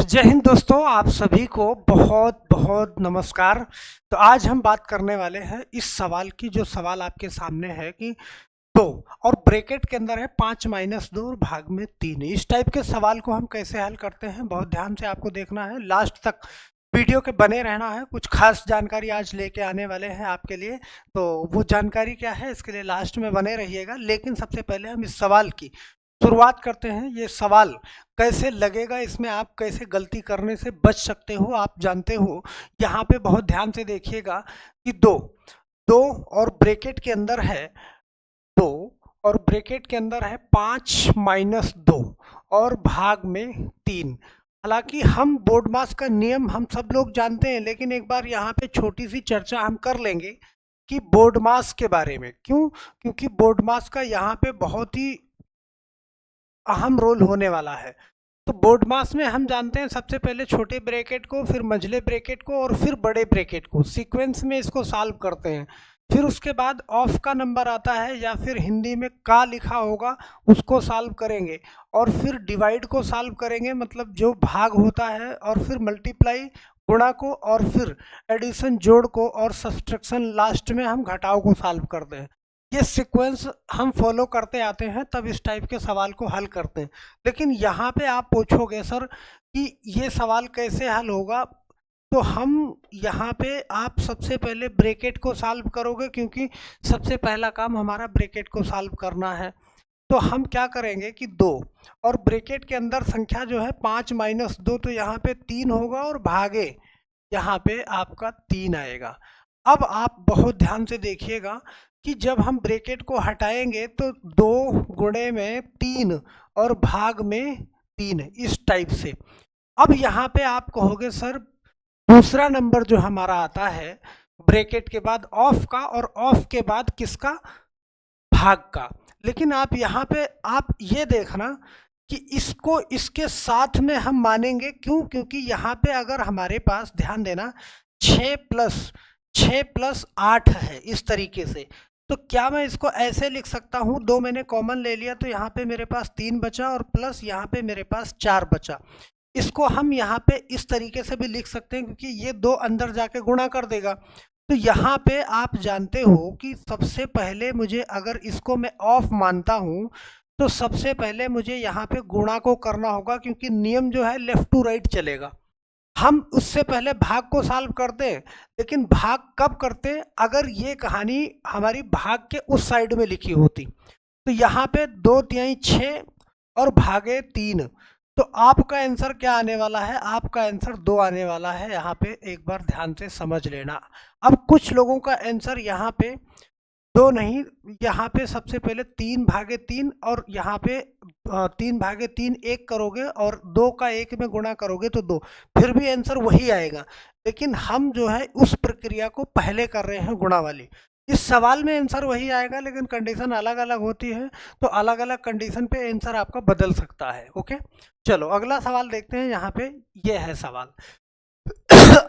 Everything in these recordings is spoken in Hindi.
जय हिंद दोस्तों, आप सभी को बहुत बहुत नमस्कार। तो आज हम बात करने वाले हैं इस सवाल की, जो सवाल आपके सामने है कि 2 और ब्रैकेट के अंदर है 5 माइनस 2 और भाग में 3। इस टाइप के सवाल को हम कैसे हल करते हैं, बहुत ध्यान से आपको देखना है, लास्ट तक वीडियो के बने रहना है। कुछ खास जानकारी आज लेके आने वाले हैं आपके लिए, तो वो जानकारी क्या है इसके लिए लास्ट में बने रहिएगा। लेकिन सबसे पहले हम इस सवाल की शुरुआत करते हैं। ये सवाल कैसे लगेगा, इसमें आप कैसे गलती करने से बच सकते हो आप जानते हो। यहाँ पे बहुत ध्यान से देखिएगा कि 2 2 और ब्रैकेट के अंदर है 2 और ब्रैकेट के अंदर है 5 माइनस 2 और भाग में 3। हालांकि हम बोर्ड मास का नियम हम सब लोग जानते हैं, लेकिन एक बार यहाँ पे छोटी सी चर्चा हम कर लेंगे कि बोर्ड मास के बारे में। क्यों? क्योंकि बोर्ड मास का यहाँ पे बहुत ही अहम रोल होने वाला है। तो बोर्ड मास में हम जानते हैं सबसे पहले छोटे ब्रैकेट को, फिर मझले ब्रैकेट को और फिर बड़े ब्रैकेट को सीक्वेंस में इसको सॉल्व करते हैं। फिर उसके बाद ऑफ का नंबर आता है, या फिर हिंदी में का लिखा होगा उसको सॉल्व करेंगे, और फिर डिवाइड को सॉल्व करेंगे, मतलब जो भाग होता है, और फिर मल्टीप्लाई गुणा को, और फिर एडिशन जोड़ को, और सब्सट्रैक्शन लास्ट में हम घटाव को सॉल्व करते हैं। ये सीक्वेंस हम फॉलो करते आते हैं, तब इस टाइप के सवाल को हल करते हैं। लेकिन यहाँ पे आप पूछोगे सर कि ये सवाल कैसे हल होगा, तो हम यहाँ पे आप सबसे पहले ब्रैकेट को सॉल्व करोगे, क्योंकि सबसे पहला काम हमारा ब्रैकेट को सॉल्व करना है। तो हम क्या करेंगे कि 2 और ब्रैकेट के अंदर संख्या जो है 5 माइनस 2, तो यहाँ पे 3 होगा, और भागे यहाँ पे आपका 3 आएगा। अब आप बहुत ध्यान से देखिएगा कि जब हम ब्रैकेट को हटाएंगे तो 2 गुणे में 3 और भाग में 3, इस टाइप से। अब यहाँ पे आप कहोगे सर दूसरा नंबर जो हमारा आता है ब्रैकेट के बाद ऑफ का, और ऑफ के बाद किसका? भाग का। लेकिन आप यहाँ पे आप ये देखना कि इसको इसके साथ में हम मानेंगे। क्यों? क्योंकि यहाँ पे अगर हमारे पास, ध्यान देना, 6 प्लस 8 है इस तरीके से, तो क्या मैं इसको ऐसे लिख सकता हूँ? 2 मैंने कॉमन ले लिया, तो यहाँ पे मेरे पास 3 बचा, और प्लस यहाँ पे मेरे पास 4 बचा। इसको हम यहाँ पे इस तरीके से भी लिख सकते हैं, क्योंकि ये 2 अंदर जाके गुणा कर देगा। तो यहाँ पे आप जानते हो कि सबसे पहले मुझे, अगर इसको मैं ऑफ मानता हूँ, तो सबसे पहले मुझे यहाँ पे गुणा को करना होगा, क्योंकि नियम जो है लेफ्ट टू राइट चलेगा। हम उससे पहले भाग को सॉल्व करते हैं, लेकिन भाग कब करते हैं? अगर ये कहानी हमारी भाग के उस साइड में लिखी होती। तो यहाँ पे 2 तिहाई 6 और भागे 3, तो आपका आंसर क्या आने वाला है? आपका आंसर 2 आने वाला है। यहाँ पे एक बार ध्यान से समझ लेना। अब कुछ लोगों का आंसर यहाँ पे 2 नहीं, यहाँ पे सबसे पहले 3 भागे 3, और यहाँ पे 3 भागे 3 1 करोगे, और 2 का 1 में गुणा करोगे तो 2, फिर भी आंसर वही आएगा। लेकिन हम जो है उस प्रक्रिया को पहले कर रहे हैं, गुणा वाली। इस सवाल में आंसर वही आएगा, लेकिन कंडीशन अलग अलग होती है, तो अलग अलग कंडीशन पे आंसर आपका बदल सकता है। ओके, चलो अगला सवाल देखते हैं। यहाँ पे ये है सवाल।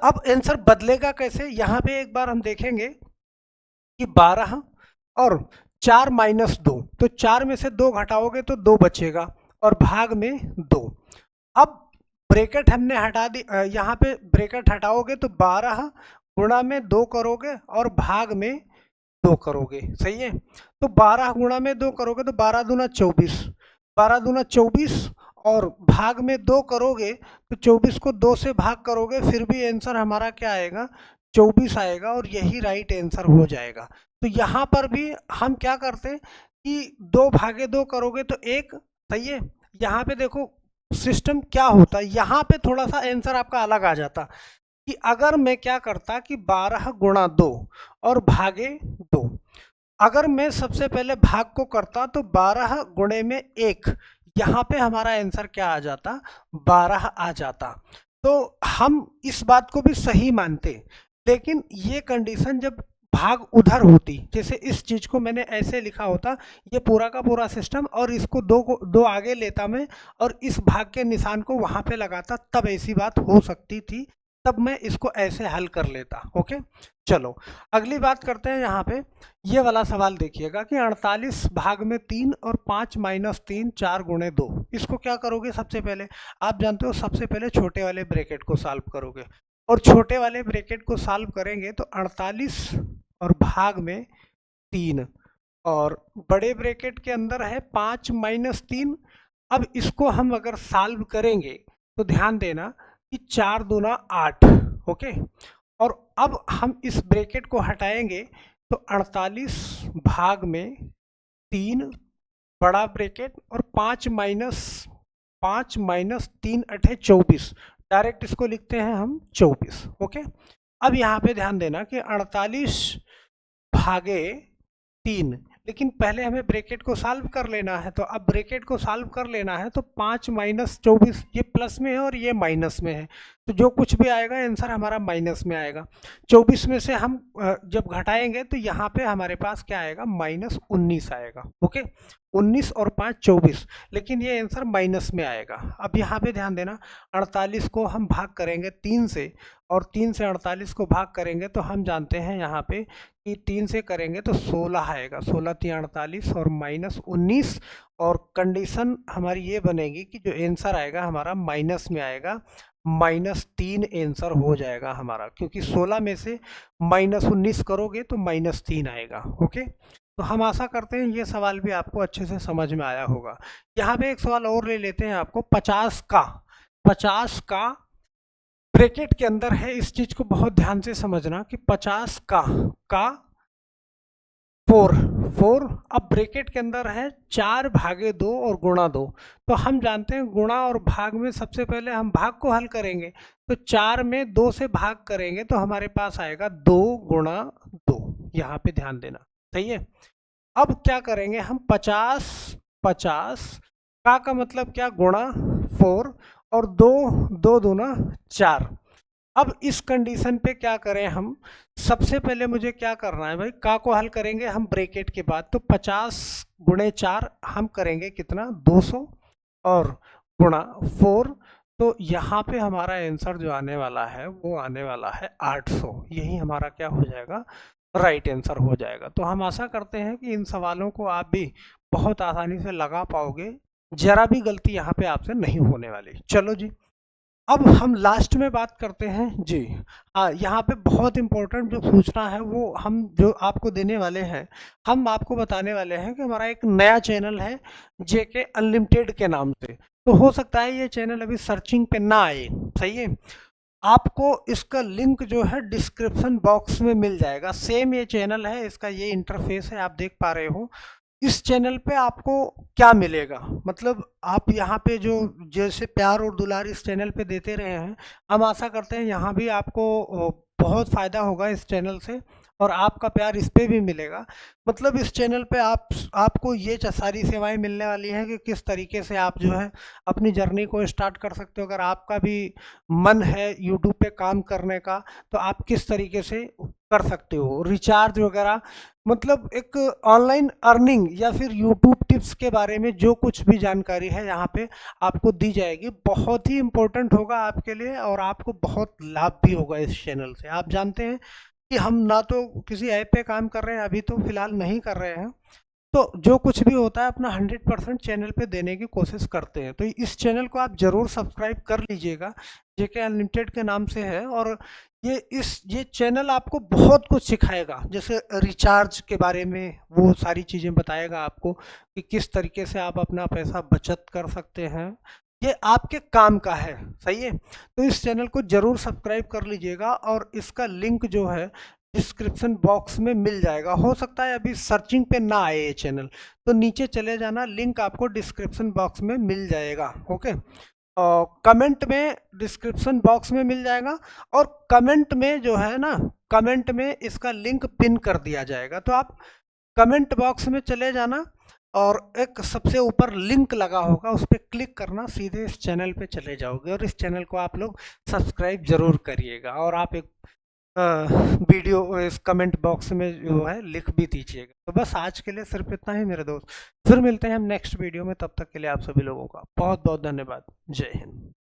अब आंसर बदलेगा कैसे, यहाँ पे एक बार हम देखेंगे कि 12 और 4 माइनस 2, तो 4 में से 2 घटाओगे तो 2 बचेगा, और भाग में 2। अब ब्रैकेट हमने हटा दी, यहाँ पे ब्रैकेट हटाओगे तो 12 गुणा में 2 करोगे, और भाग में 2 करोगे। सही है? तो 12 गुणा में 2 करोगे तो 12 दूना 24, 12 दूना 24, और भाग में 2 करोगे तो 24 को 2 से भाग करोगे, फिर भी आंसर हमारा क्या आएगा? 24 आएगा, और यही राइट आंसर हो जाएगा। तो यहाँ पर भी हम क्या करते हैं कि 2 भागे 2 करोगे तो 1। सही है? यहाँ पे देखो सिस्टम क्या होता है, यहाँ पे थोड़ा सा आंसर आपका अलग आ जाता कि अगर मैं क्या करता कि 12 गुणा 2 और भागे 2, अगर मैं सबसे पहले भाग को करता तो 12 गुणे में 1, यहाँ पे हमारा आंसर क्या आ जाता? 12 आ जाता। तो हम इस बात को भी सही मानते, लेकिन ये कंडीशन जब भाग उधर होती, जैसे इस चीज को मैंने ऐसे लिखा होता, ये पूरा का पूरा सिस्टम, और इसको 2 आगे लेता मैं, और इस भाग के निशान को वहां पे लगाता, तब ऐसी बात हो सकती थी। तब मैं इसको ऐसे हल कर लेता। ओके, चलो अगली बात करते हैं। यहाँ पे ये वाला सवाल देखिएगा कि 48 भाग में 3 और 5 माइनस 3 4 गुणे 2, इसको क्या करोगे? सबसे पहले आप जानते हो, सबसे पहले छोटे वाले ब्रैकेट को सॉल्व करोगे, और छोटे वाले ब्रैकेट को सॉल्व करेंगे तो 48 और भाग में 3, और बड़े ब्रैकेट के अंदर है 5 माइनस 3। अब इसको हम अगर सॉल्व करेंगे तो ध्यान देना कि 4 दूना 8। ओके, और अब हम इस ब्रैकेट को हटाएंगे तो 48 भाग में 3 बड़ा ब्रैकेट और 5 माइनस 3 अठे 24, डायरेक्ट इसको लिखते हैं हम 24। ओके, अब यहाँ पे ध्यान देना कि 48 भागे 3, लेकिन पहले हमें ब्रैकेट को सॉल्व कर लेना है। तो अब ब्रैकेट को सॉल्व कर लेना है तो 5 माइनस 24, ये प्लस में है और ये माइनस में है, तो जो कुछ भी आएगा आंसर हमारा माइनस में आएगा। 24 में से हम जब घटाएंगे तो यहाँ पे हमारे पास क्या आएगा? माइनस 19 आएगा। ओके, 19 और 5 24, लेकिन ये आंसर माइनस में आएगा। अब यहाँ पे ध्यान देना, 48 को हम भाग करेंगे 3 से, और 3 से 48 को भाग करेंगे तो हम जानते हैं यहाँ पे कि 3 से करेंगे तो 16 आएगा, 16 3 48 और माइनस 19, और कंडीशन हमारी ये बनेगी कि जो आंसर आएगा हमारा माइनस में आएगा, -3 आंसर हो जाएगा हमारा, क्योंकि 16 में से -19 करोगे तो -3 आएगा। ओके, तो हम आशा करते हैं ये सवाल भी आपको अच्छे से समझ में आया होगा। यहाँ पे एक सवाल और ले लेते हैं आपको। 50 का ब्रैकेट के अंदर है, इस चीज को बहुत ध्यान से समझना कि 50 का 4 अब ब्रैकेट के अंदर है 4 भागे 2 और गुणा 2। तो हम जानते हैं गुणा और भाग में सबसे पहले हम भाग को हल करेंगे, तो 4 में 2 से भाग करेंगे तो हमारे पास आएगा 2 गुणा 2। यहाँ पे ध्यान देना, सही है। अब क्या करेंगे हम? 50 का मतलब क्या? गुणा 4 और 2 दूना 4। अब इस कंडीशन पे क्या करें हम? सबसे पहले मुझे क्या करना है भाई? का को हल करेंगे हम ब्रैकेट के बाद, तो 50 गुणे 4 हम करेंगे कितना? 200, और गुणा 4, तो यहाँ पे हमारा आंसर जो आने वाला है वो आने वाला है 800। यही हमारा क्या हो जाएगा? राइट आंसर हो जाएगा। तो हम आशा करते हैं कि इन सवालों को आप भी बहुत आसानी से लगा पाओगे, जरा भी गलती यहाँ पे आपसे नहीं होने वाली। चलो जी, अब हम लास्ट में बात करते हैं जी। यहाँ पे बहुत इंपॉर्टेंट जो सूचना है वो हम जो आपको देने वाले हैं, हम आपको बताने वाले हैं कि हमारा एक नया चैनल है जेके अनलिमिटेड के नाम से। तो हो सकता है ये चैनल अभी सर्चिंग पे ना आए, सही है। आपको इसका लिंक जो है डिस्क्रिप्शन बॉक्स में मिल जाएगा। सेम ये चैनल है, इसका ये इंटरफेस है, आप देख पा रहे हो। इस चैनल पे आपको क्या मिलेगा? मतलब आप यहाँ पे जो जैसे प्यार और दुलार इस चैनल पे देते रहे हैं, हम आशा करते हैं यहाँ भी आपको बहुत फ़ायदा होगा इस चैनल से, और आपका प्यार इस पे भी मिलेगा। मतलब इस चैनल पे आपको ये सारी सेवाएं मिलने वाली हैं कि किस तरीके से आप जो है अपनी जर्नी को स्टार्ट कर सकते हो। अगर आपका भी मन है यूट्यूब पे काम करने का, तो आप किस तरीके से कर सकते हो, रिचार्ज वगैरह, मतलब एक ऑनलाइन अर्निंग या फिर यूट्यूब टिप्स के बारे में जो कुछ भी जानकारी है यहाँ पे आपको दी जाएगी। बहुत ही इम्पोर्टेंट होगा आपके लिए, और आपको बहुत लाभ भी होगा इस चैनल से। आप जानते हैं कि हम ना तो किसी ऐप पे काम कर रहे हैं, अभी तो फिलहाल नहीं कर रहे हैं, तो जो कुछ भी होता है अपना 100% चैनल पे देने की कोशिश करते हैं। तो इस चैनल को आप ज़रूर सब्सक्राइब कर लीजिएगा, जेके अनलिमिटेड के नाम से है। और ये चैनल आपको बहुत कुछ सिखाएगा, जैसे रिचार्ज के बारे में वो सारी चीज़ें बताएगा आपको कि किस तरीके से आप अपना पैसा बचत कर सकते हैं। ये आपके काम का है, सही है। तो इस चैनल को ज़रूर सब्सक्राइब कर लीजिएगा, और इसका लिंक जो है डिस्क्रिप्शन बॉक्स में मिल जाएगा। हो सकता है अभी सर्चिंग पे ना आए ये चैनल, तो नीचे चले जाना, लिंक आपको डिस्क्रिप्शन बॉक्स में मिल जाएगा। ओके, कमेंट में डिस्क्रिप्शन बॉक्स में मिल जाएगा, और कमेंट में जो है ना, कमेंट में इसका लिंक पिन कर दिया जाएगा। तो आप कमेंट बॉक्स में चले जाना, और एक सबसे ऊपर लिंक लगा होगा, उस पर क्लिक करना, सीधे इस चैनल पे चले जाओगे, और इस चैनल को आप लोग सब्सक्राइब जरूर करिएगा। और आप एक वीडियो इस कमेंट बॉक्स में जो है लिख भी दीजिएगा। तो बस आज के लिए सिर्फ इतना ही मेरे दोस्त, फिर मिलते हैं हम नेक्स्ट वीडियो में। तब तक के लिए आप सभी लोगों का बहुत बहुत धन्यवाद। जय हिंद।